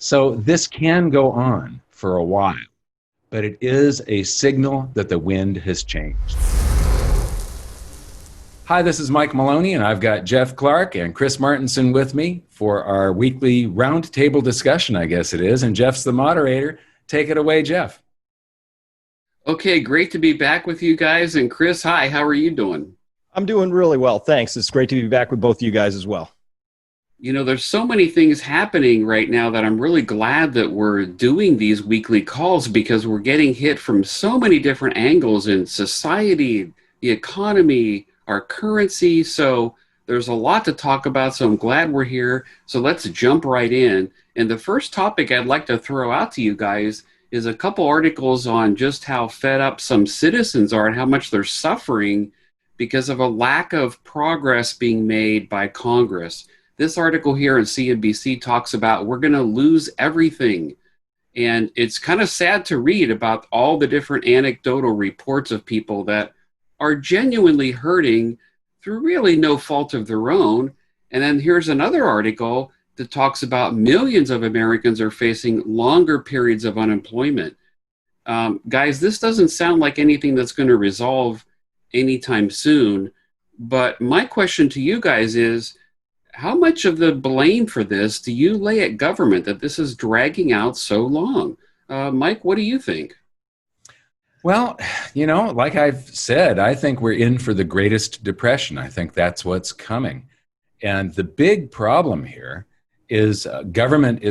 So this can go on for a while, but it is a signal that the wind has changed. Hi, this is Mike Maloney, and I've got Jeff Clark and Chris Martenson with me for our weekly roundtable discussion, I guess it is. And Jeff's the moderator. Take it away, Jeff. Okay, great to be back with you guys. And Chris, hi, how are you doing? I'm doing really well, thanks. It's great to be back with both of you guys as well. You know, there's so many things happening right now that I'm really glad that we're doing these weekly calls because we're getting hit from so many different angles in society, the economy, our currency. So there's a lot to talk about. So I'm glad we're here. So let's jump right in. And the first topic I'd like to throw out to you guys is a couple articles on just how fed up some citizens are and how much they're suffering because of a lack of progress being made by Congress. This article here in CNBC talks about we're going to lose everything. And it's kind of sad to read about all the different anecdotal reports of people that are genuinely hurting through really no fault of their own. And then here's another article that talks about millions of Americans are facing longer periods of unemployment. Guys, this doesn't sound like anything that's going to resolve anytime soon. But my question to you guys is, how much of the blame for this do you lay at government that this is dragging out so long? Mike, what do you think? Well, you know, like I've said, I think we're in for the greatest depression. I think that's what's coming. And the big problem here is government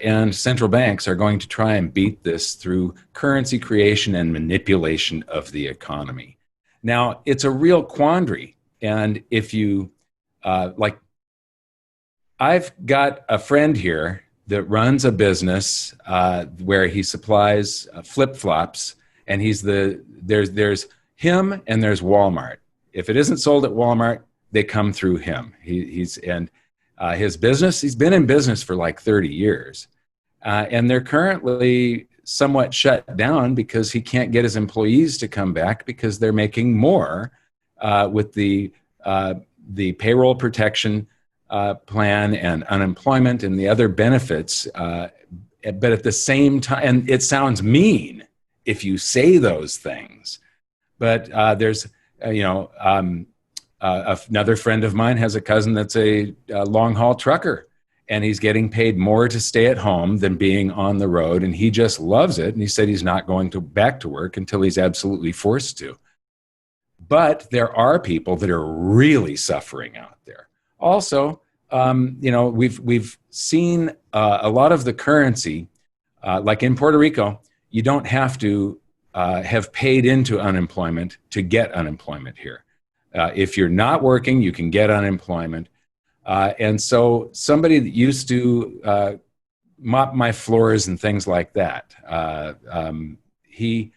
and central banks are going to try and beat this through currency creation and manipulation of the economy. Now, it's a real quandary. And if you, I've got a friend here that runs a business where he supplies flip-flops, and there's him and there's Walmart. If it isn't sold at Walmart, they come through him. His business, he's been in business for like 30 years. And they're currently somewhat shut down because he can't get his employees to come back because they're making more with the payroll protection plan and unemployment and the other benefits. But at the same time, and it sounds mean if you say those things, but there's, another friend of mine has a cousin that's a long haul trucker, and he's getting paid more to stay at home than being on the road. And he just loves it. And he said he's not going back to work until he's absolutely forced to. But there are people that are really suffering out there. Also, we've seen a lot of the currency, like in Puerto Rico, you don't have to have paid into unemployment to get unemployment here. If you're not working, you can get unemployment. And so somebody that used to mop my floors and things like that, he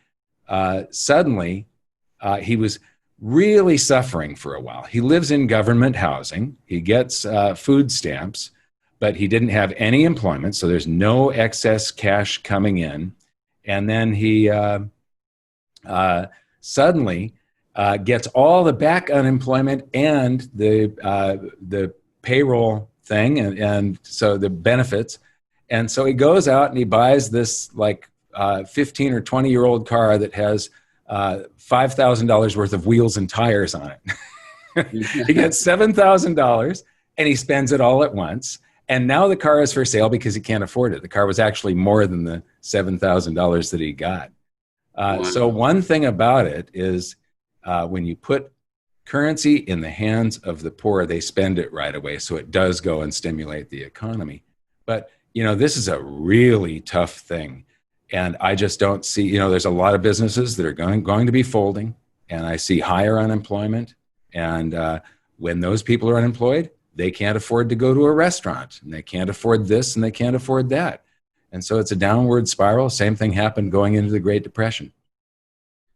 was really suffering for a while. He lives in government housing. He gets food stamps, but he didn't have any employment, so there's no excess cash coming in. And then he suddenly gets all the back unemployment and the payroll thing, and so the benefits. And so he goes out and he buys this 15 or 20-year-old car that has $5,000 worth of wheels and tires on it. He gets $7,000 and he spends it all at once. And now the car is for sale because he can't afford it. The car was actually more than the $7,000 that he got. Wow. So one thing about it is when you put currency in the hands of the poor, they spend it right away. So it does go and stimulate the economy. But, this is a really tough thing. And I just don't see, there's a lot of businesses that are going to be folding. And I see higher unemployment. And when those people are unemployed, they can't afford to go to a restaurant. And they can't afford this and they can't afford that. And so it's a downward spiral. Same thing happened going into the Great Depression.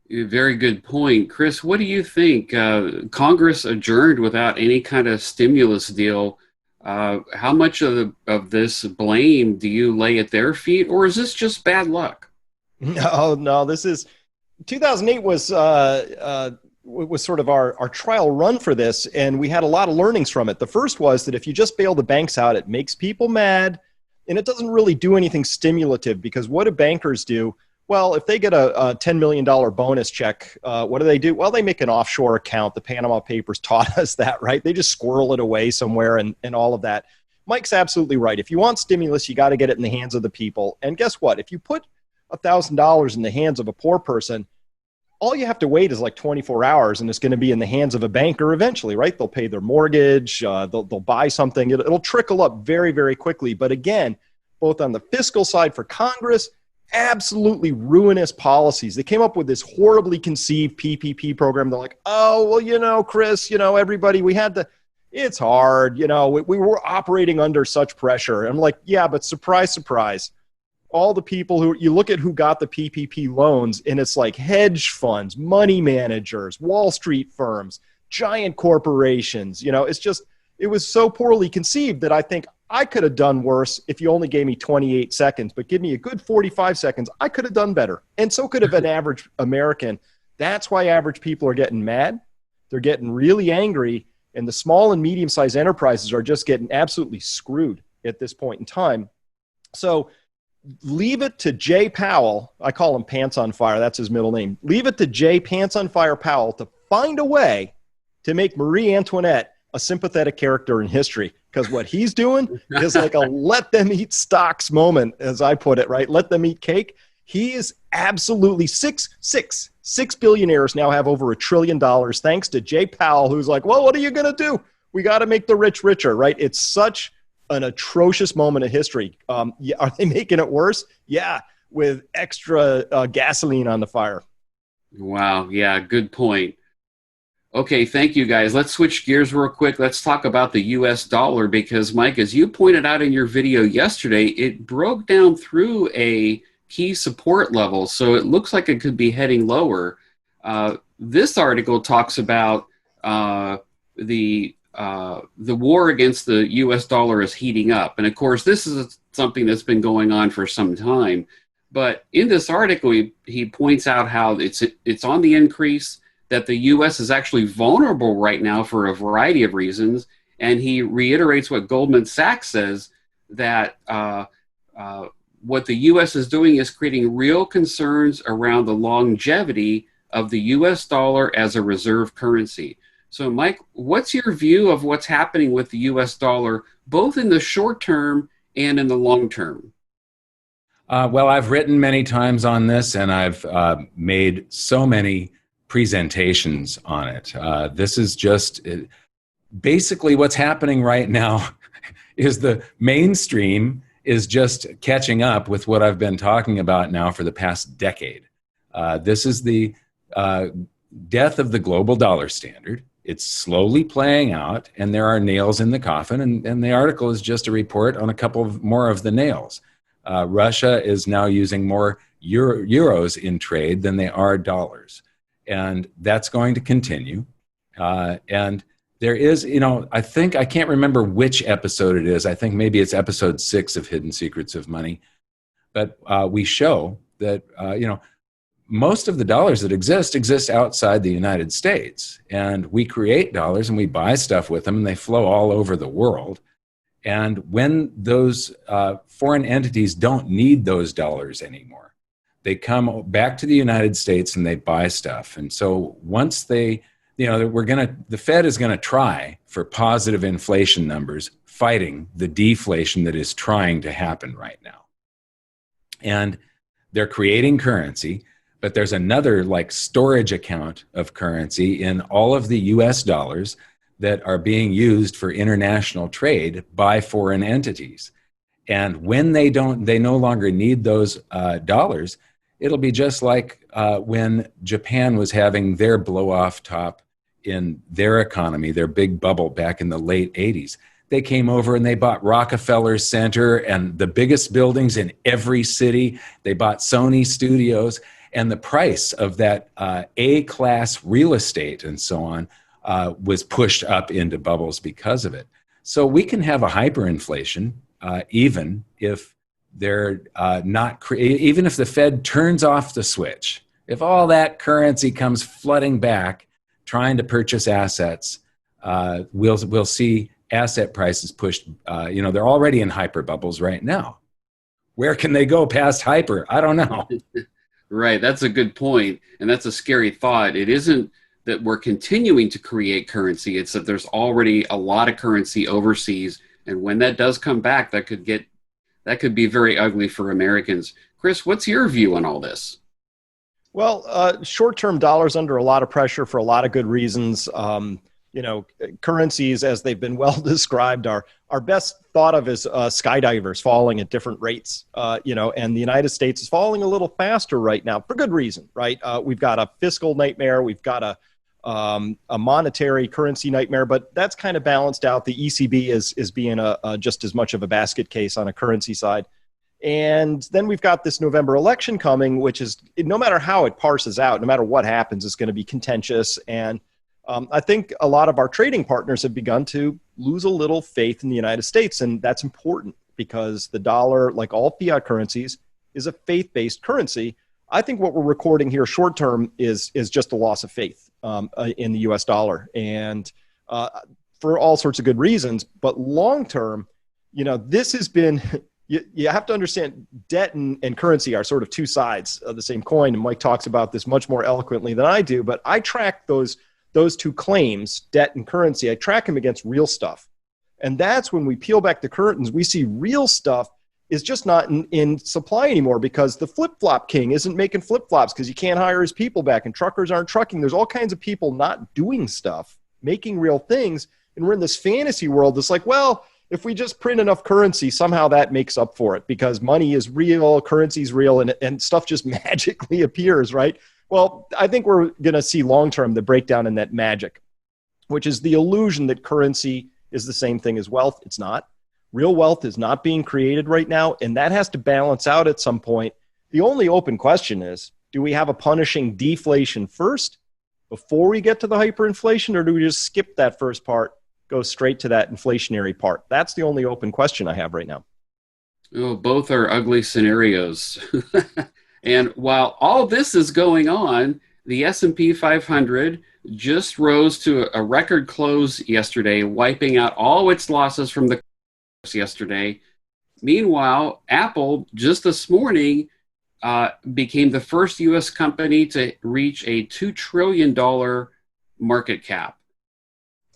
Very good point. Chris, what do you think? Congress adjourned without any kind of stimulus deal. How much of this blame do you lay at their feet, or is this just bad luck? No, this is 2008 was sort of our trial run for this, and we had a lot of learnings from it. The first was that if you just bail the banks out, it makes people mad. And it doesn't really do anything stimulative, because what do bankers do? Well, if they get a $10 million bonus check, what do? Well, they make an offshore account. The Panama Papers taught us that, right? They just squirrel it away somewhere and all of that. Mike's absolutely right. If you want stimulus, you got to get it in the hands of the people. And guess what? If you put $1,000 in the hands of a poor person, all you have to wait is like 24 hours, and it's going to be in the hands of a banker eventually, right? They'll pay their mortgage, they'll buy something. It'll trickle up very, very quickly. But again, both on the fiscal side for Congress, absolutely ruinous policies. They came up with this horribly conceived PPP program. They're like, oh, well, Chris, everybody, it's hard. We were operating under such pressure. And I'm like, yeah, but surprise, surprise. All the people you look at who got the PPP loans, and it's like hedge funds, money managers, Wall Street firms, giant corporations. It was so poorly conceived that I think I could have done worse if you only gave me 28 seconds, but give me a good 45 seconds. I could have done better. And so could have an average American. That's why average people are getting mad. They're getting really angry. And the small and medium-sized enterprises are just getting absolutely screwed at this point in time. So leave it to Jay Powell. I call him Pants on Fire. That's his middle name. Leave it to Jay Pants on Fire Powell to find a way to make Marie Antoinette a sympathetic character in history. Because what he's doing is like a let them eat stocks moment, as I put it, right? Let them eat cake. He is absolutely six billionaires now have over $1 trillion thanks to Jay Powell, who's like, well, what are you going to do? We got to make the rich richer, right? It's such an atrocious moment in history. Are they making it worse? Yeah, with extra gasoline on the fire. Wow. Yeah, good point. Okay, thank you, guys. Let's switch gears real quick. Let's talk about the U.S. dollar, because, Mike, as you pointed out in your video yesterday, it broke down through a key support level, so it looks like it could be heading lower. This article talks about the war against the U.S. dollar is heating up. And, of course, this is something that's been going on for some time. But in this article, he points out how it's on the increase, that the U.S. is actually vulnerable right now for a variety of reasons. And he reiterates what Goldman Sachs says, that what the U.S. is doing is creating real concerns around the longevity of the U.S. dollar as a reserve currency. So, Mike, what's your view of what's happening with the U.S. dollar, both in the short term and in the long term? Well, I've written many times on this, and I've made so many presentations on it. This is just basically what's happening right now is the mainstream is just catching up with what I've been talking about now for the past decade. This is the death of the global dollar standard. It's slowly playing out, and there are nails in the coffin, and the article is just a report on a couple of more of the nails. Russia is now using more euros in trade than they are dollars. And that's going to continue. And there is, I can't remember which episode it is. I think maybe it's episode 6 of Hidden Secrets of Money. But we show that, most of the dollars that exist outside the United States. And we create dollars and we buy stuff with them, and they flow all over the world. And when those foreign entities don't need those dollars anymore, they come back to the United States and they buy stuff. And so once the Fed is going to try for positive inflation numbers, fighting the deflation that is trying to happen right now. And they're creating currency, but there's another storage account of currency in all of the US dollars that are being used for international trade by foreign entities. And when they no longer need those dollars, it'll be just like when Japan was having their blow-off top in their economy, their big bubble back in the late 80s. They came over and they bought Rockefeller Center and the biggest buildings in every city. They bought Sony Studios, and the price of that A-class real estate and so on was pushed up into bubbles because of it. So we can have a hyperinflation even if they're even if the Fed turns off the switch. If all that currency comes flooding back, trying to purchase assets, we'll see asset prices pushed. They're already in hyper bubbles right now. Where can they go past hyper? I don't know. Right. That's a good point. And that's a scary thought. It isn't that we're continuing to create currency. It's that there's already a lot of currency overseas. And when that does come back, that could be very ugly for Americans. Chris, what's your view on all this? Well, short-term dollars under a lot of pressure for a lot of good reasons. Currencies, as they've been well described, are best thought of as skydivers falling at different rates. And the United States is falling a little faster right now for good reason, right? We've got a fiscal nightmare. We've got a monetary currency nightmare, but that's kind of balanced out. The ECB is being just as much of a basket case on a currency side. And then we've got this November election coming, which is, no matter how it parses out, no matter what happens, it's going to be contentious. And I think a lot of our trading partners have begun to lose a little faith in the United States. And that's important because the dollar, like all fiat currencies, is a faith-based currency. I think what we're recording here short term is just a loss of faith in the US dollar. And for all sorts of good reasons. But long term, this has been... You have to understand debt and currency are sort of two sides of the same coin. And Mike talks about this much more eloquently than I do, but I track those two claims, debt and currency. I track them against real stuff. And that's when we peel back the curtains, we see real stuff is just not in supply anymore because the flip-flop king isn't making flip-flops because you can't hire his people back and truckers aren't trucking. There's all kinds of people not doing stuff, making real things. And we're in this fantasy world that's like, well, if we just print enough currency, somehow that makes up for it because money is real, currency is real, and stuff just magically appears, right? Well, I think we're going to see long-term the breakdown in that magic, which is the illusion that currency is the same thing as wealth. It's not. Real wealth is not being created right now, and that has to balance out at some point. The only open question is, do we have a punishing deflation first before we get to the hyperinflation, or do we just skip that first part, go straight to that inflationary part? That's the only open question I have right now. Oh, both are ugly scenarios. And while all this is going on, the S&P 500 just rose to a record close yesterday, wiping out all its losses from the yesterday. Meanwhile, Apple just this morning became the first U.S. company to reach a $2 trillion market cap.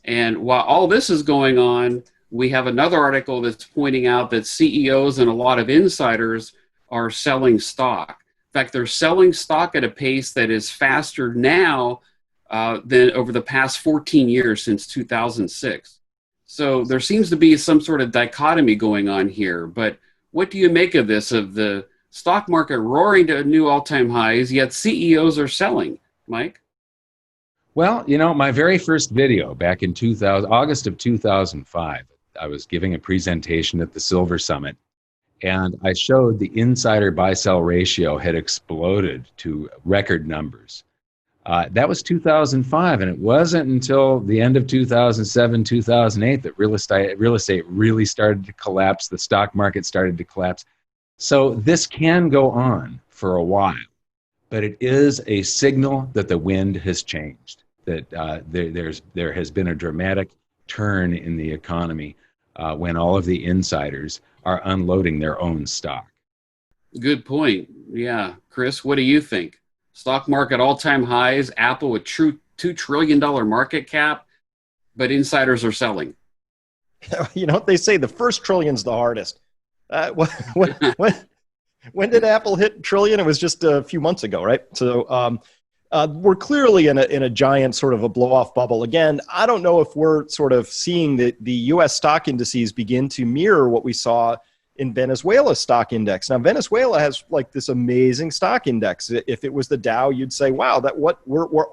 And while all this is going on, we have another article that's pointing out that CEOs and a lot of insiders are selling stock. In fact, they're selling stock at a pace that is faster now than over the past 14 years since 2006. So there seems to be some sort of dichotomy going on here. But what do you make of this, of the stock market roaring to new all-time highs, yet CEOs are selling? Mike? Well, my very first video back in August of 2005, I was giving a presentation at the Silver Summit, and I showed the insider buy-sell ratio had exploded to record numbers. That was 2005, and it wasn't until the end of 2007, 2008 that real estate really started to collapse. The stock market started to collapse. So this can go on for a while, but it is a signal that the wind has changed, that there has been a dramatic turn in the economy when all of the insiders are unloading their own stock. Good point. Yeah. Chris, what do you think? Stock market all-time highs, Apple with true $2 trillion market cap, but insiders are selling. They say the first trillion's the hardest. When did Apple hit trillion? It was just a few months ago, right? So we're clearly in a giant sort of a blow-off bubble. Again, I don't know if we're sort of seeing the U.S. stock indices begin to mirror what we saw in Venezuela's stock index. Now, Venezuela has like this amazing stock index. If it was the Dow, you'd say, wow,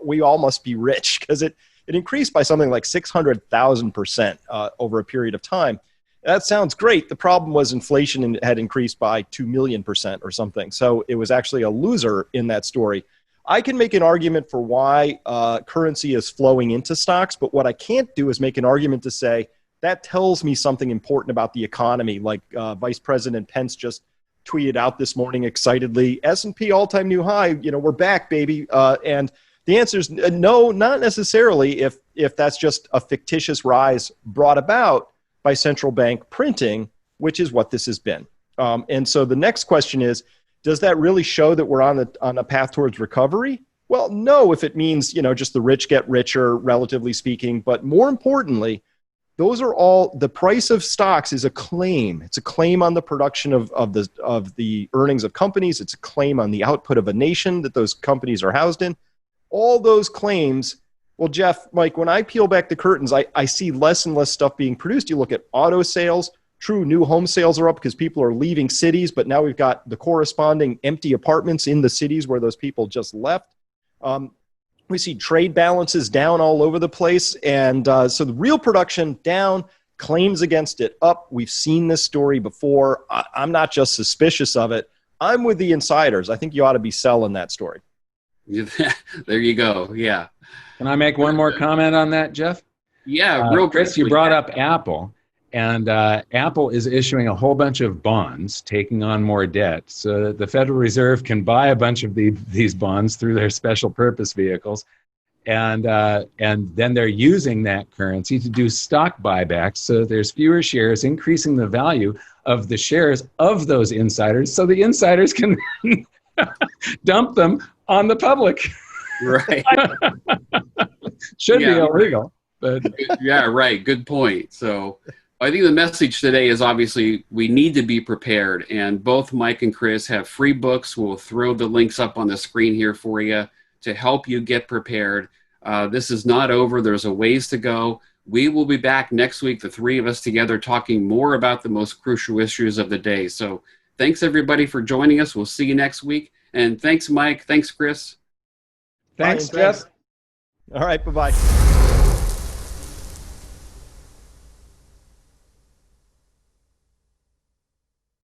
we all must be rich, because it increased by something like 600,000% over a period of time. That sounds great. The problem was inflation had increased by 2 million% or something. So it was actually a loser in that story. I can make an argument for why currency is flowing into stocks, but what I can't do is make an argument to say that tells me something important about the economy. Like Vice President Pence just tweeted out this morning excitedly, S&P all-time new high, we're back, baby. And the answer is no, not necessarily if that's just a fictitious rise brought about by central bank printing, which is what this has been. And so the next question is, does that really show that we're on a path towards recovery? Well, no, if it means, just the rich get richer, relatively speaking. But more importantly, those are all, the price of stocks is a claim. It's a claim on the production of the earnings of companies. It's a claim on the output of a nation that those companies are housed in. All those claims. Well, Jeff, Mike, when I peel back the curtains, I see less and less stuff being produced. You look at auto sales. True, new home sales are up because people are leaving cities, but now we've got the corresponding empty apartments in the cities where those people just left. We see trade balances down all over the place. And so the real production down, claims against it up. We've seen this story before. I'm not just suspicious of it. I'm with the insiders. I think you ought to be selling that story. There you go. Yeah. Can I make one more comment on that, Jeff? Yeah, real Chris, quickly. you brought up Apple. And Apple is issuing a whole bunch of bonds, taking on more debt, so that the Federal Reserve can buy a bunch of these bonds through their special purpose vehicles, and then they're using that currency to do stock buybacks. So there's fewer shares, increasing the value of the shares of those insiders, so the insiders can dump them on the public. Right. Should be illegal, but yeah, right. Good point. So I think the message today is obviously we need to be prepared, and both Mike and Chris have free books. We'll throw the links up on the screen here for you to help you get prepared. This is not over. There's a ways to go. We will be back next week, the three of us together, talking more about the most crucial issues of the day. So thanks, everybody, for joining us. We'll see you next week. And thanks, Mike. Thanks, Chris. Thanks, Jeff. All right, bye-bye.